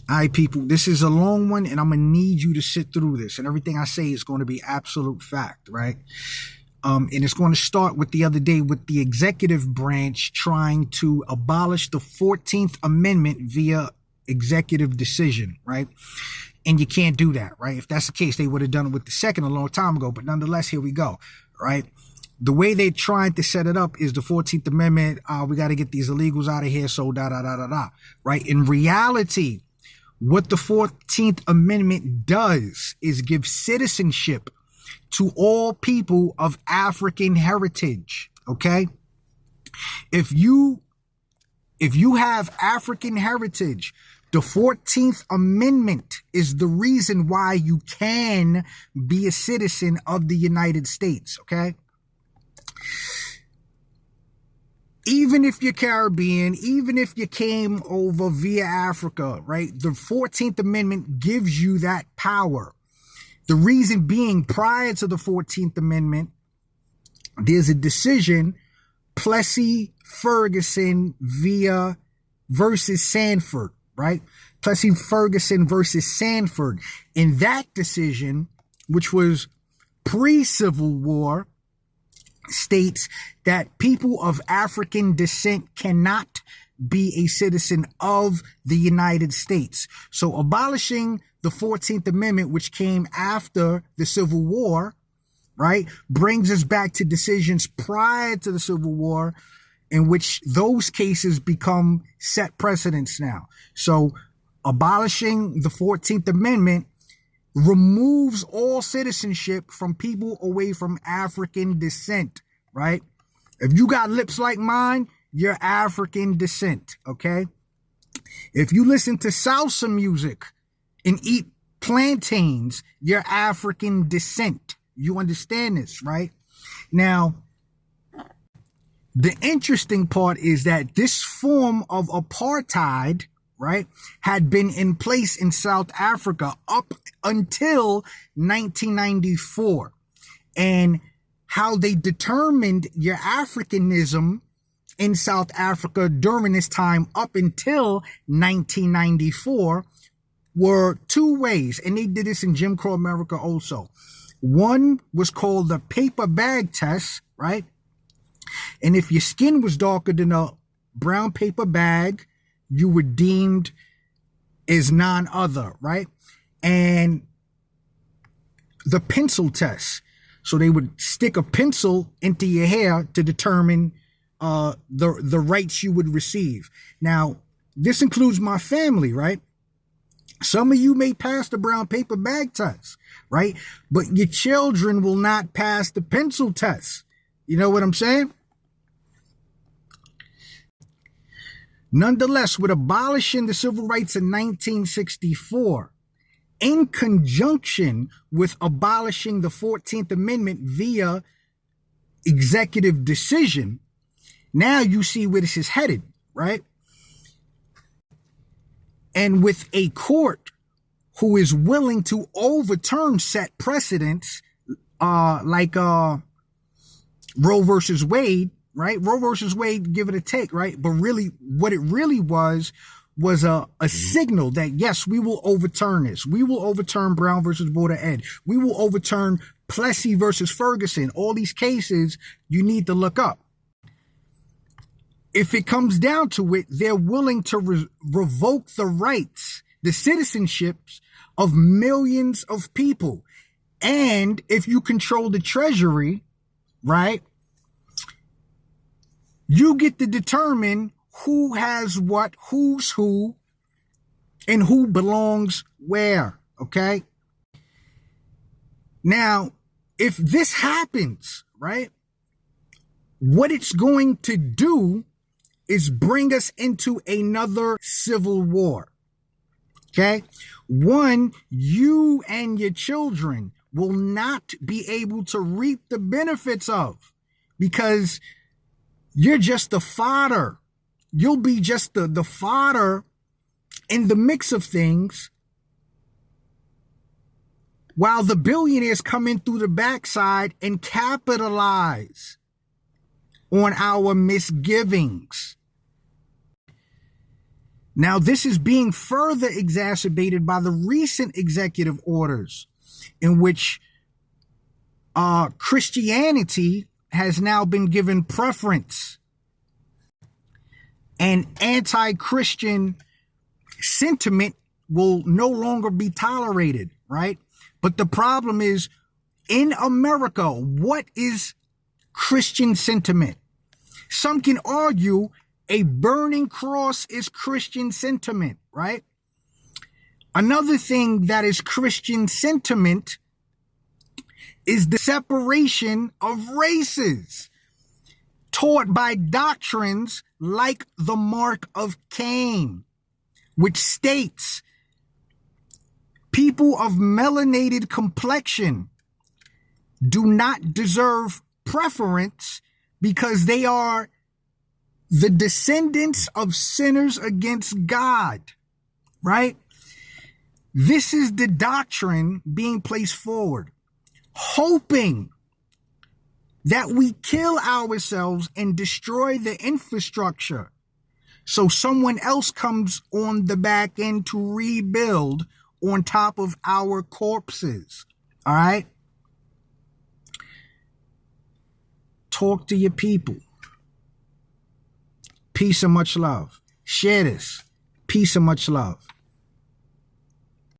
All right, people, this is a long one, and I'm gonna need you to sit through this. And everything I say is going to be absolute fact, right? And it's going to start with the other day with the executive branch trying to abolish the 14th Amendment via executive decision, right? And you can't do that, right? If that's the case, they would have done it with the second a long time ago. But nonetheless, here we go, right? The way they're trying to set it up is the 14th Amendment. We got to get these illegals out of here. So right? In reality, what the 14th Amendment does is give citizenship to all people of African heritage. Okay. If you have African heritage, the 14th Amendment is the reason why you can be a citizen of the United States. Okay. Even if you're Caribbean, even if you came over via Africa, right? The 14th Amendment gives you that power. The reason being, prior to the 14th Amendment, there's a decision, Plessy-Ferguson versus Sanford, right? Plessy-Ferguson versus Sanford. In that decision, which was pre-Civil War, states that people of African descent cannot be a citizen of the United States. So abolishing the 14th Amendment, which came after the Civil War, right, brings us back to decisions prior to the Civil War, in which those cases become set precedents now. So abolishing the 14th Amendment removes all citizenship from people away from African descent, right? If you got lips like mine, you're African descent, okay? If you listen to salsa music and eat plantains, you're African descent. You understand this, right? Now, the interesting part is that this form of apartheid, right, had been in place in South Africa up until 1994. And how they determined your Africanism in South Africa during this time up until 1994 were two ways. And they did this in Jim Crow America also. One was called the paper bag test, right? And if your skin was darker than a brown paper bag, you were deemed as non-other, right? And the pencil test. So they would stick a pencil into your hair to determine the rights you would receive. Now, this includes my family, right? Some of you may pass the brown paper bag test, right? But your children will not pass the pencil test. You know what I'm saying? Nonetheless, with abolishing the civil rights in 1964, in conjunction with abolishing the 14th Amendment via executive decision, now you see where this is headed, right? And with a court who is willing to overturn set precedents, like Roe versus Wade, right? Roe versus Wade, give it a take, right? But really, what it really was a signal that, yes, we will overturn this. We will overturn Brown versus Board of Ed. We will overturn Plessy versus Ferguson. All these cases you need to look up. If it comes down to it, they're willing to revoke the rights, the citizenships of millions of people. And if you control the treasury, right, you get to determine who has what, who's who, and who belongs where, okay? Now, if this happens, right, what it's going to do is bring us into another civil war, okay? One, you and your children will not be able to reap the benefits of, because you're just the fodder. You'll be just the fodder in the mix of things, while the billionaires come in through the backside and capitalize on our misgivings. Now, this is being further exacerbated by the recent executive orders in which Christianity has now been given preference, and anti-Christian sentiment will no longer be tolerated, right? But the problem is, in America, what is Christian sentiment? Some can argue a burning cross is Christian sentiment, right? Another thing that is Christian sentiment is the separation of races taught by doctrines like the Mark of Cain, which states people of melanated complexion do not deserve preference because they are the descendants of sinners against God, right? This is the doctrine being placed forward, hoping that we kill ourselves and destroy the infrastructure so someone else comes on the back end to rebuild on top of our corpses. All right? Talk to your people. Peace and much love. Share this. Peace and much love.